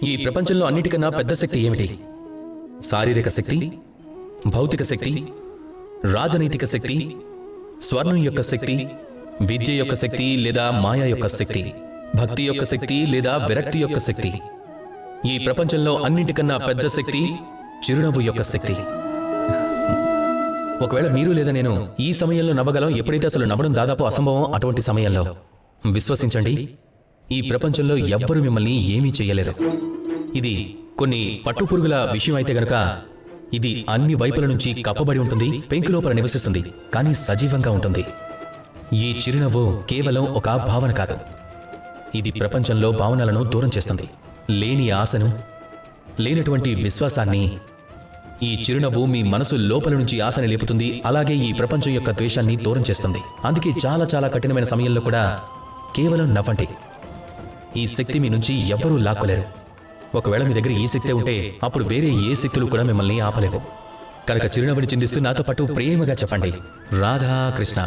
ఈ ప్రపంచంలో అన్నిటికన్నా పెద్ద శక్తి ఏమిటి? శారీరక శక్తి, భౌతిక శక్తి, రాజనైతిక శక్తి, స్వర్ణం యొక్క శక్తి, విద్య యొక్క శక్తి లేదా మాయ యొక్క శక్తి, భక్తి యొక్క శక్తి లేదా విరక్తి యొక్క శక్తి. ఈ ప్రపంచంలో అన్నిటికన్నా పెద్ద శక్తి చిరునవ్వు యొక్క శక్తి. ఒకవేళ మీరు లేదా నేను ఈ సమయంలో నవ్వగలం, ఎప్పుడైతే అసలు నవ్వడం దాదాపు అసంభవం అటువంటి సమయంలో విశ్వసించండి, ఈ ప్రపంచంలో ఎవ్వరూ మిమ్మల్ని ఏమీ చేయలేరు. ఇది కొన్ని పట్టుపురుగుల విషయం అయితే గనుక ఇది అన్ని వైపుల నుంచి కప్పబడి ఉంటుంది, పెంకు లోపల నివసిస్తుంది, కానీ సజీవంగా ఉంటుంది. ఈ చిరునవ్వు కేవలం ఒక భావన కాదు, ఇది ప్రపంచంలో భావనలను దూరం చేస్తుంది. లేని ఆశను, లేనటువంటి విశ్వాసాన్ని ఈ చిరునవ్వు మీ మనసు లోపల నుంచి ఆశని లేపుతుంది. అలాగే ఈ ప్రపంచం యొక్క ద్వేషాన్ని దూరం చేస్తుంది. అందుకే చాలా చాలా కఠినమైన సమయంలో కూడా కేవలం నవ్వండి. ఈ శక్తి మీ నుంచి ఎవ్వరూ లాక్కోలేరు. ఒకవేళ మీ దగ్గర ఈ శక్తి ఉంటే అప్పుడు వేరే ఏ శక్తులు కూడా మిమ్మల్ని ఆపలేవు. కనుక చిరునవ్వుని చిందిస్తూ నాతో పాటు ప్రేమగా చెప్పండి, రాధా కృష్ణ.